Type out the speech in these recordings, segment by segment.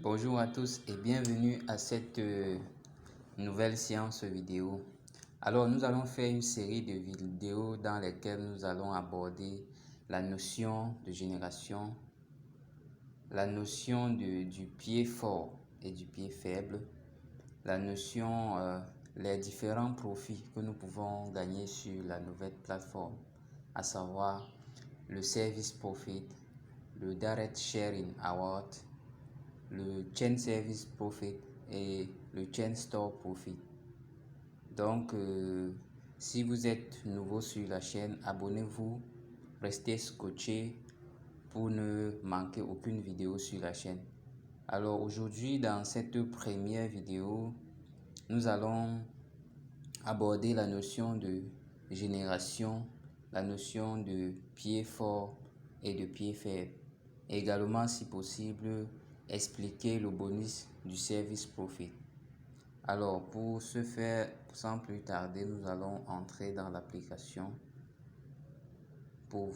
Bonjour à tous et bienvenue à cette nouvelle séance vidéo. Alors, nous allons faire une série de vidéos dans lesquelles nous allons aborder la notion de génération, la notion du pied fort et du pied faible, la notion, les différents profits que nous pouvons gagner sur la nouvelle plateforme, à savoir le Service Profit, le Direct Sharing Award, le Chain Service Profit et le Chain Store Profit. Donc, si vous êtes nouveau sur la chaîne, abonnez-vous, restez scotché pour ne manquer aucune vidéo sur la chaîne. Alors aujourd'hui, dans cette première vidéo, nous allons aborder la notion de génération, la notion de pied fort et de pied faible. Également, si possible, expliquer le bonus du Service Profit. Alors, pour ce faire, sans plus tarder, nous allons entrer dans l'application pour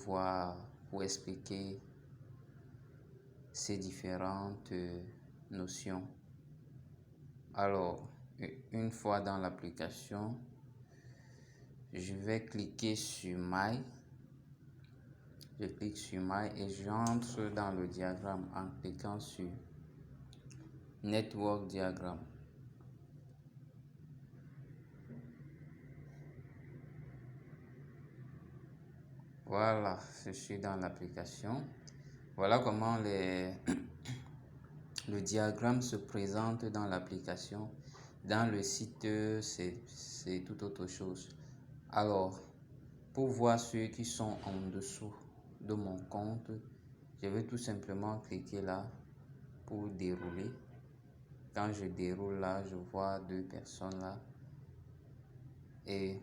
expliquer ces différentes notions. Alors, une fois dans l'application, je vais cliquer sur My. Je clique sur My et j'entre dans le diagramme en cliquant sur Network Diagram. Voilà, je suis dans l'application. Voilà comment le diagramme se présente dans l'application. Dans le site, c'est tout autre chose. Alors, pour voir ceux qui sont en dessous de mon compte, je vais tout simplement cliquer là pour dérouler. Quand je déroule là, je vois deux personnes là. Et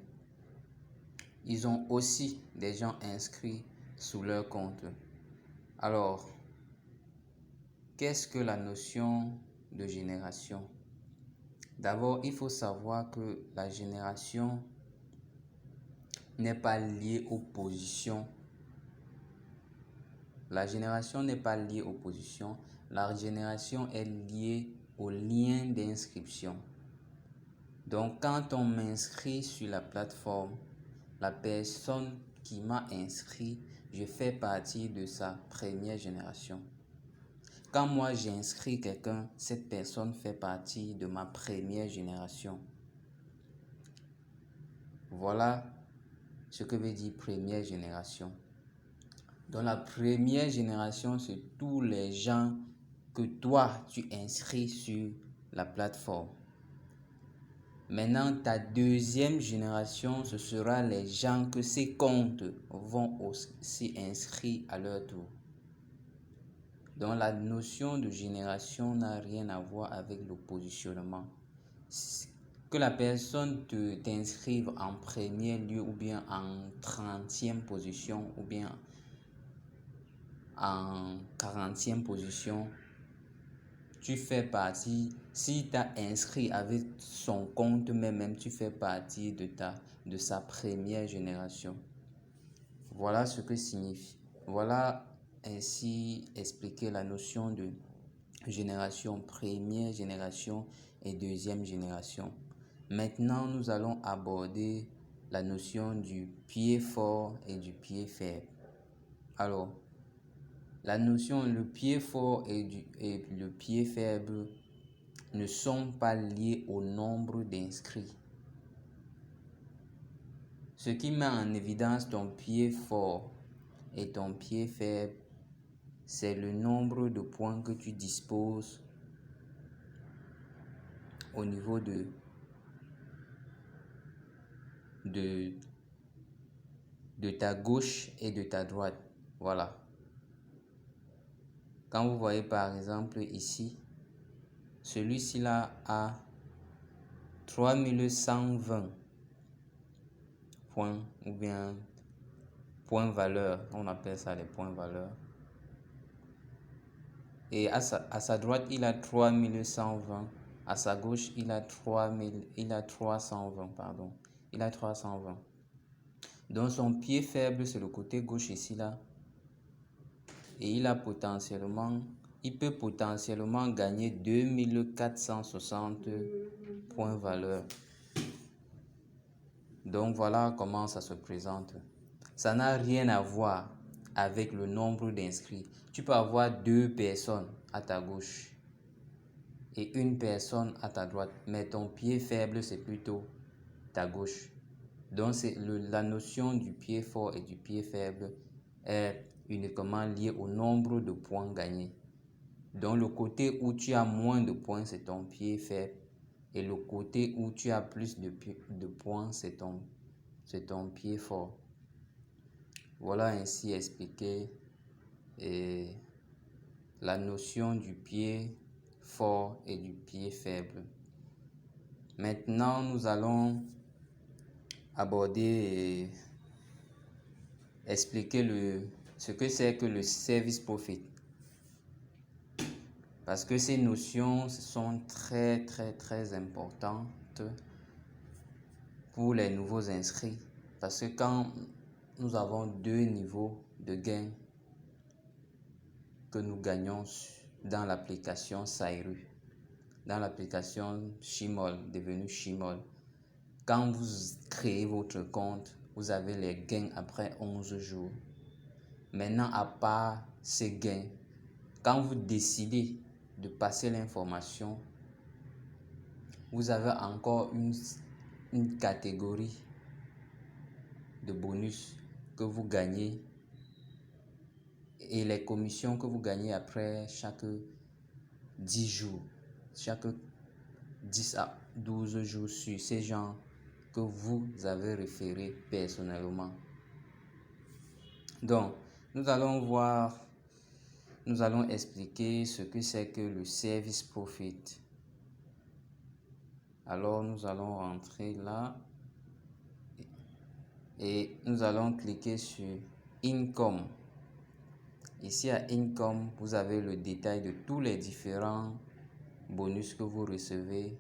ils ont aussi des gens inscrits sous leur compte. Alors, qu'est-ce que la notion de génération? D'abord, il faut savoir que la génération n'est pas liée aux positions. La génération n'est pas liée aux positions. La génération est liée au lien d'inscription. Donc, quand on m'inscrit sur la plateforme, la personne qui m'a inscrit, je fais partie de sa première génération. Quand moi j'inscris quelqu'un, cette personne fait partie de ma première génération. Voilà ce que veut dire première génération. Dans la première génération, c'est tous les gens que toi tu inscris sur la plateforme. Maintenant, ta deuxième génération, ce sera les gens que ces comptes vont aussi inscrire à leur tour. Donc, la notion de génération n'a rien à voir avec le positionnement. Que la personne t'inscrive en premier lieu ou bien en 30e position ou bien en 40e position, tu fais partie, si tu as inscrit avec son compte même, tu fais partie de sa première génération. Voilà ce que signifie. Voilà ainsi expliquer la notion de génération, première génération et deuxième génération. Maintenant, nous allons aborder la notion du pied fort et du pied faible. Alors, la notion, le pied fort et le pied faible ne sont pas liés au nombre d'inscrits. Ce qui met en évidence ton pied fort et ton pied faible, c'est le nombre de points que tu disposes au niveau de ta gauche et de ta droite. Voilà. Quand vous voyez par exemple ici, celui-ci là a 3120 points ou bien points valeur, on appelle ça les points valeur. Et à sa droite, il a 3120. À sa gauche, il a 320, pardon. Il a 320. Donc son pied faible, c'est le côté gauche ici là. Et il a potentiellement il peut potentiellement gagner 2460 points valeur. Donc voilà comment ça se présente. Ça n'a rien à voir avec le nombre d'inscrits. Tu peux avoir 2 personnes à ta gauche et une personne à ta droite, mais ton pied faible, c'est plutôt ta gauche. Donc c'est la notion du pied fort et du pied faible est uniquement liée au nombre de points gagnés. Donc le côté où tu as moins de points, c'est ton pied faible. Et le côté où tu as plus de points, c'est ton pied fort. Voilà ainsi expliqué la notion du pied fort et du pied faible. Maintenant, nous allons aborder et expliquer ce que c'est que le service profit. Parce que ces notions sont très importantes pour les nouveaux inscrits. Parce que quand nous avons 2 niveaux de gain que nous gagnons dans l'application Sairu, dans l'application Shimol, devenue Shimol, quand vous créez votre compte, vous avez les gains après 11 jours. Maintenant, à part ces gains, quand vous décidez de passer l'information, vous avez encore une catégorie de bonus que vous gagnez et les commissions que vous gagnez après chaque 10 jours, chaque 10 à 12 jours sur ces gens que vous avez référés personnellement. Donc, nous allons expliquer ce que c'est que le service profit. Alors, nous allons rentrer là et nous allons cliquer sur Income. Ici à Income, vous avez le détail de tous les différents bonus que vous recevez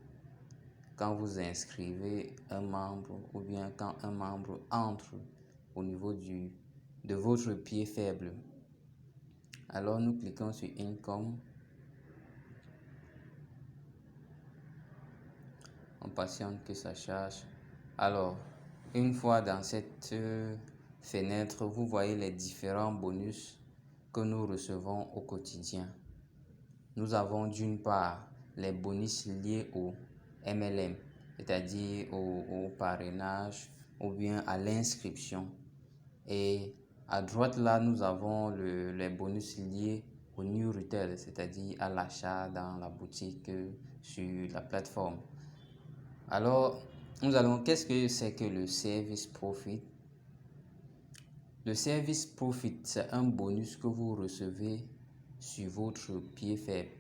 quand vous inscrivez un membre ou bien quand un membre entre au niveau de votre pied faible. Alors nous cliquons sur Income. On patiente que ça charge. Alors, une fois dans cette fenêtre, vous voyez les différents bonus que nous recevons au quotidien. Nous avons d'une part les bonus liés au MLM, c'est-à-dire au parrainage ou bien à l'inscription. Et à droite là, nous avons les bonus liés au New Retail, c'est-à-dire à l'achat dans la boutique sur la plateforme. Alors, qu'est-ce que c'est que le service profit? Le service profit, c'est un bonus que vous recevez sur votre pied faible.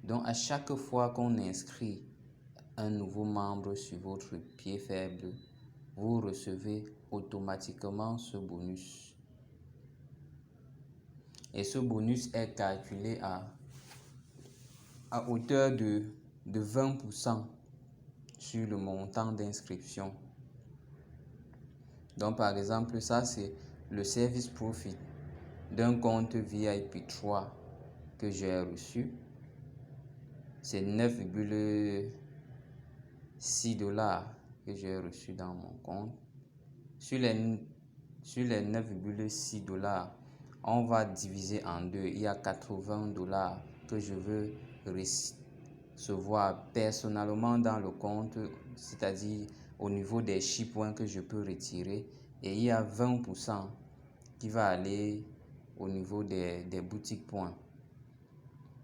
Donc, à chaque fois qu'on inscrit un nouveau membre sur votre pied faible, vous recevez automatiquement ce bonus. Et ce bonus est calculé à hauteur de 20% sur le montant d'inscription. Donc, par exemple, ça, c'est le service profit d'un compte VIP 3 que j'ai reçu. C'est 9,6 $ que j'ai reçu dans mon compte. Sur les 9,6 $, on va diviser en deux. Il y a 80 $ que je veux recevoir personnellement dans le compte, c'est-à-dire au niveau des 6 points que je peux retirer. Et il y a 20% qui va aller au niveau des boutiques points.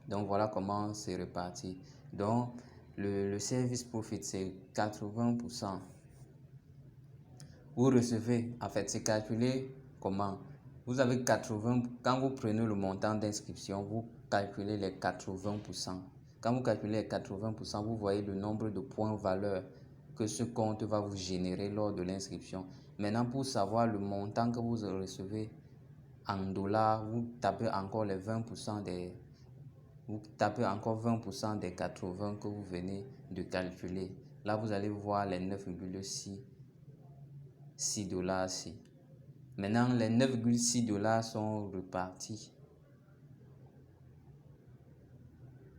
Donc voilà comment c'est réparti. Donc le service profit, c'est 80%. Vous recevez, en fait, c'est calculé comment? Vous avez 80, quand vous prenez le montant d'inscription, vous calculez les 80%. Quand vous calculez les 80%, vous voyez le nombre de points valeur que ce compte va vous générer lors de l'inscription. Maintenant, pour savoir le montant que vous recevez en dollars, vous tapez encore les 20% vous tapez encore 20% des 80 que vous venez de calculer. Là, vous allez voir les 9,6 $ ici. Maintenant, les 9,6 $ sont repartis.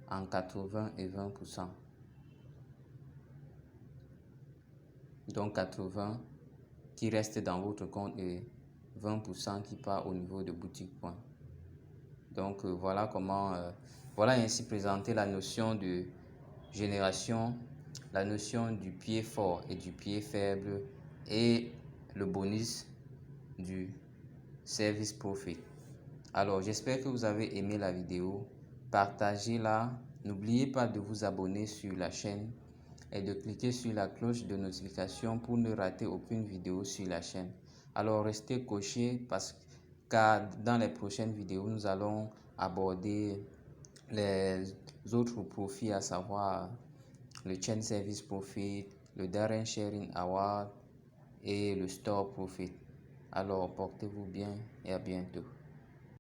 en 80 et 20%. Donc 80 qui reste dans votre compte et 20% qui part au niveau de boutique point. Donc voilà comment, voilà ainsi présenter la notion de génération, la notion du pied fort et du pied faible et le bonus du service profit. Alors j'espère que vous avez aimé la vidéo, partagez-la, n'oubliez pas de vous abonner sur la chaîne et de cliquer sur la cloche de notification pour ne rater aucune vidéo sur la chaîne. Alors restez cochés car dans les prochaines vidéos nous allons aborder les autres profits, à savoir le Chain Service Profit, le Darren Sharing Award et le Store Profit. Alors portez-vous bien et à bientôt.